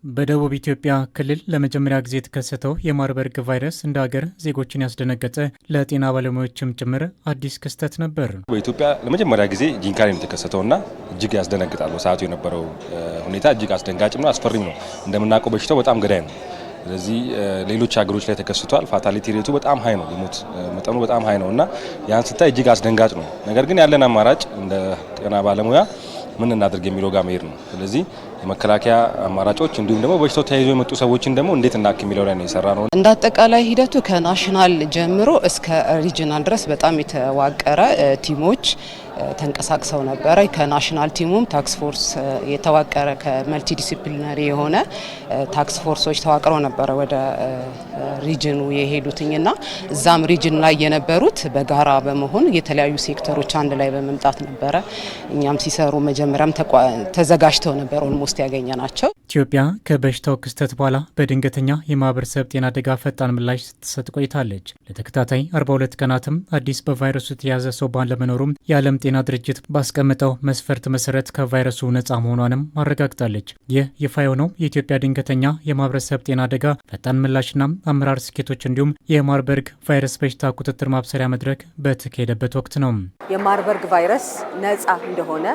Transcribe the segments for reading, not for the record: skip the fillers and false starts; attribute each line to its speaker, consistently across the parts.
Speaker 1: በደቡብ ኢትዮጵያ ክልል ለመጀመሪያ ጊዜ የተከሰተው የማርበርግ ቫይረስ እንደ ሀገር ዜጎችን ያስደነገጠ ለጤና ባለሙያዎችም ጭምር አዲስ ክስተት ነበር።
Speaker 2: በኢትዮጵያ ለመጀመሪያ ጊዜ ጂንካ ላይ የተከሰተውና እጅግ ያስደነግጣል። በሰዓቱ የነበረው ሁኔታ እጅግ አስደንጋጭም ነው፣ አስፈሪም ነው። እንደምናውቀው በሽታው በጣም ገዳይ ነው። ስለዚህ ሌሎች ሀገሮች ላይ ተከስቷል። ፋታሊቲ ሬቱ በጣም ሀይ ነው፣ የሞት መጠኑ በጣም ሀይ ነው እና ያን ስታይ እጅግ አስደንጋጭ ነው። ነገር ግን ያለን አማራጭ እንደ ጤና ባለሙያ ምን እናድርግ የሚለው ጋር መሄድ ነው። ስለዚህ የመከላከያ አማራጮች እንዲሁም ደግሞ በሽታው ተያይዞ የመጡ ሰዎችን ደግሞ እንዴት እናክ የሚለው ላይ ነው የሰራ ነው።
Speaker 3: እንደ አጠቃላይ ሂደቱ ከናሽናል ጀምሮ እስከ ሪጂናል ድረስ በጣም የተዋቀረ ቲሞች ተንቀሳቅሰው ነበረ። ከናሽናል ቲሙም ታክስ ፎርስ የተዋቀረ ከመልቲ ዲሲፕሊናሪ የሆነ ታክስ ፎርሶች ተዋቅረው ነበረ ወደ ሪጅኑ የሄዱትኝና እዛም ሪጅን ላይ የነበሩት በጋራ በመሆን የተለያዩ ሴክተሮች አንድ ላይ በመምጣት ነበረ እኛም ሲሰሩ መጀመሪያም ተዘጋጅተው ነበር ኦልሞስት ያገኘናቸው።
Speaker 1: ኢትዮጵያ ከበሽታው ክስተት በኋላ በድንገተኛ የማህበረሰብ ጤና አደጋ ፈጣን ምላሽ ስትሰጥ ቆይታለች። ለተከታታይ 42 ቀናትም አዲስ በቫይረሱ የተያዘ ሰው ባለመኖሩም የዓለም ጤና ድርጅት ባስቀመጠው መስፈርት መሰረት ከቫይረሱ ነፃ መሆኗንም አረጋግጣለች። ይህ ይፋ የሆነው የኢትዮጵያ ድንገተኛ የማህበረሰብ ጤና አደጋ ፈጣን ምላሽና አመራር ስኬቶች እንዲሁም የማርበርግ ቫይረስ በሽታ ቁጥጥር ማብሰሪያ መድረክ በተካሄደበት ወቅት ነው።
Speaker 4: የማርበርግ ቫይረስ ነፃ እንደሆነ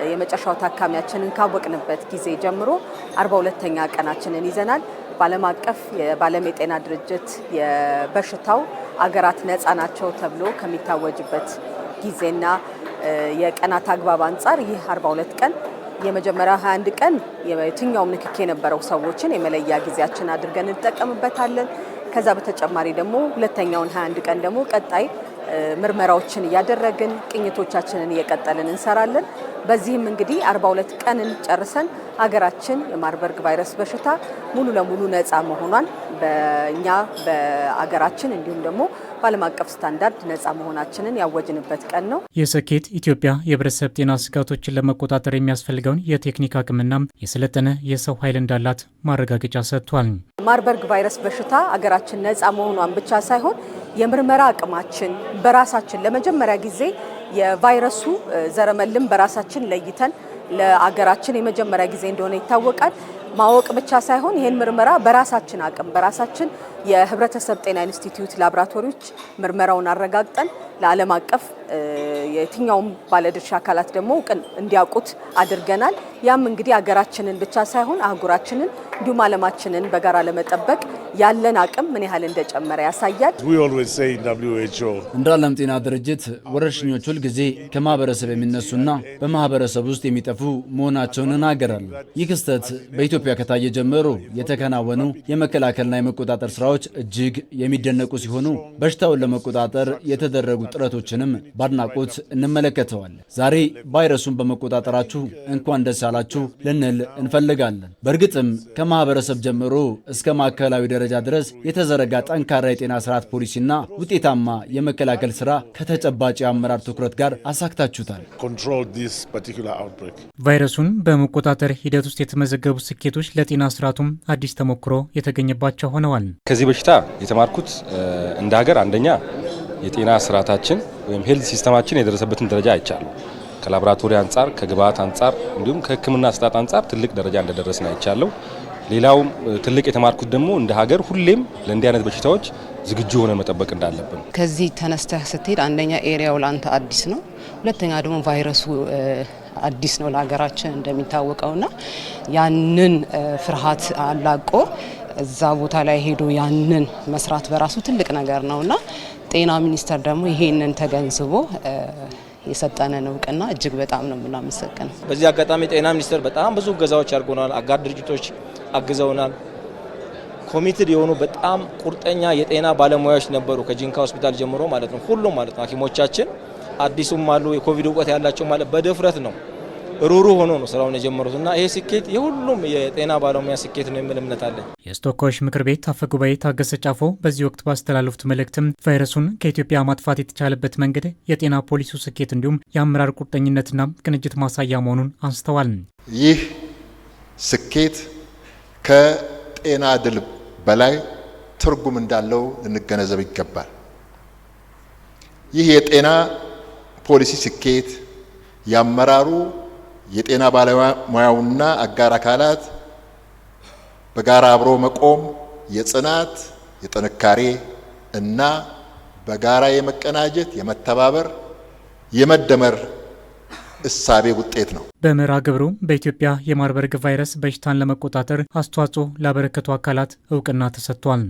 Speaker 4: የመጨረሻው ታካሚያችንን ካወቅንበት ጊዜ ጀምሮ 42ኛ ቀናችንን ይዘናል። በዓለም አቀፍ የዓለም የጤና ድርጅት የበሽታው አገራት ነፃ ናቸው ተብሎ ከሚታወጅበት ጊዜና የቀናት አግባብ አንጻር ይህ 42 ቀን የመጀመሪያ 21 ቀን የትኛውም ንክኪ የነበረው ሰዎችን የመለያ ጊዜያችን አድርገን እንጠቀምበታለን። ከዛ በተጨማሪ ደግሞ ሁለተኛውን 21 ቀን ደግሞ ቀጣይ ምርመራዎችን እያደረግን ቅኝቶቻችንን እየቀጠልን እንሰራለን። በዚህም እንግዲህ 42 ቀንን ጨርሰን ሀገራችን የማርበርግ ቫይረስ በሽታ ሙሉ ለሙሉ ነፃ መሆኗን በእኛ በአገራችን እንዲሁም ደግሞ በዓለም አቀፍ ስታንዳርድ ነፃ መሆናችንን ያወጅንበት ቀን ነው።
Speaker 1: የስኬት ኢትዮጵያ የህብረተሰብ ጤና ስጋቶችን ለመቆጣጠር የሚያስፈልገውን የቴክኒክ አቅምና የሰለጠነ የሰው ኃይል እንዳላት ማረጋገጫ ሰጥቷል።
Speaker 4: ማርበርግ ቫይረስ በሽታ አገራችን ነፃ መሆኗን ብቻ ሳይሆን የምርመራ አቅማችን በራሳችን ለመጀመሪያ ጊዜ የቫይረሱ ዘረመልም በራሳችን ለይተን ለአገራችን የመጀመሪያ ጊዜ እንደሆነ ይታወቃል። ማወቅ ብቻ ሳይሆን ይህን ምርመራ በራሳችን አቅም በራሳችን የህብረተሰብ ጤና ኢንስቲትዩት ላቦራቶሪዎች ምርመራውን አረጋግጠን ለዓለም አቀፍ የትኛውም ባለድርሻ አካላት ደግሞ እንዲያውቁት አድርገናል። ያም እንግዲህ አገራችንን ብቻ ሳይሆን አህጉራችንን እንዲሁም ዓለማችንን በጋራ ለመጠበቅ ያለን አቅም ምን ያህል እንደጨመረ ያሳያል።
Speaker 5: እንደ ዓለም ጤና ድርጅት ወረርሽኞች ሁልጊዜ ከማህበረሰብ የሚነሱና በማህበረሰብ ውስጥ የሚጠፉ መሆናቸውን እናገራለን። ይህ ክስተት በኢትዮጵያ ከታየ ጀምሮ የተከናወኑ የመከላከልና የመቆጣጠር ስራዎች እጅግ የሚደነቁ ሲሆኑ በሽታውን ለመቆጣጠር የተደረጉ ጥረቶችንም በአድናቆት እንመለከተዋለን። ዛሬ ቫይረሱን በመቆጣጠራችሁ እንኳን ደስ ያላችሁ ልንል እንፈልጋለን። በእርግጥም ከማህበረሰብ ጀምሮ እስከ ማዕከላዊ ደረጃ ድረስ የተዘረጋ ጠንካራ የጤና ስርዓት ፖሊሲና ውጤታማ የመከላከል ስራ ከተጨባጭ የአመራር ትኩረት ጋር አሳክታችሁታል።
Speaker 1: ቫይረሱን በመቆጣጠር ሂደት ውስጥ የተመዘገቡ ስኬቶች ለጤና ስርዓቱም አዲስ ተሞክሮ የተገኘባቸው ሆነዋል።
Speaker 2: ከዚህ በሽታ የተማርኩት እንደ ሀገር አንደኛ የጤና ስርዓታችን ወይም ሄልዝ ሲስተማችን የደረሰበትን ደረጃ አይቻለሁ። ከላቦራቶሪ አንጻር፣ ከግብአት አንጻር እንዲሁም ከሕክምና አሰጣጥ አንጻር ትልቅ ደረጃ እንደደረስን አይቻለሁ። ሌላው ትልቅ የተማርኩት ደግሞ እንደ ሀገር ሁሌም ለእንዲህ አይነት በሽታዎች ዝግጁ ሆነ መጠበቅ እንዳለብን።
Speaker 3: ከዚህ ተነስተህ ስትሄድ አንደኛ ኤሪያው ላንተ አዲስ ነው፣ ሁለተኛ ደግሞ ቫይረሱ አዲስ ነው ለሀገራችን እንደሚታወቀውና ያንን ፍርሃት አላቆ እዛ ቦታ ላይ ሄዶ ያንን መስራት በራሱ ትልቅ ነገር ነውና ጤና ሚኒስቴር ደግሞ ይሄንን ተገንዝቦ የሰጠነን እውቅና እጅግ በጣም ነው የምናመሰግነው።
Speaker 6: በዚህ አጋጣሚ ጤና ሚኒስቴር በጣም ብዙ እገዛዎች አድርጎናል። አጋር ድርጅቶች አግዘውናል። ኮሚትድ የሆኑ በጣም ቁርጠኛ የጤና ባለሙያዎች ነበሩ፣ ከጂንካ ሆስፒታል ጀምሮ ማለት ነው። ሁሉም ማለት ነው ሐኪሞቻችን አዲሱም አሉ፣ የኮቪድ እውቀት ያላቸው ማለት በድፍረት ነው ሩሩ ሆኖ ነው ስራውን የጀመሩትና ይሄ ስኬት የሁሉም የጤና ባለሙያ ስኬት ነው የሚል እምነት አለኝ።
Speaker 1: የተወካዮች ምክር ቤት አፈ ጉባኤ ታገሰ ጫፎ በዚህ ወቅት ባስተላለፉት መልእክትም ቫይረሱን ከኢትዮጵያ ማጥፋት የተቻለበት መንገድ የጤና ፖሊሲው ስኬት እንዲሁም የአመራር ቁርጠኝነትና ቅንጅት ማሳያ መሆኑን አንስተዋል።
Speaker 7: ይህ ስኬት ከጤና ድል በላይ ትርጉም እንዳለው ልንገነዘብ ይገባል። ይህ የጤና ፖሊሲ ስኬት የአመራሩ የጤና ባለሙያውና አጋር አካላት በጋራ አብሮ መቆም የጽናት፣ የጥንካሬ እና በጋራ የመቀናጀት፣ የመተባበር፣ የመደመር እሳቤ ውጤት ነው።
Speaker 1: በመርሃ ግብሩ በኢትዮጵያ የማርበርግ ቫይረስ በሽታን ለመቆጣጠር አስተዋጽኦ ላበረከቱ አካላት እውቅና ተሰጥቷል።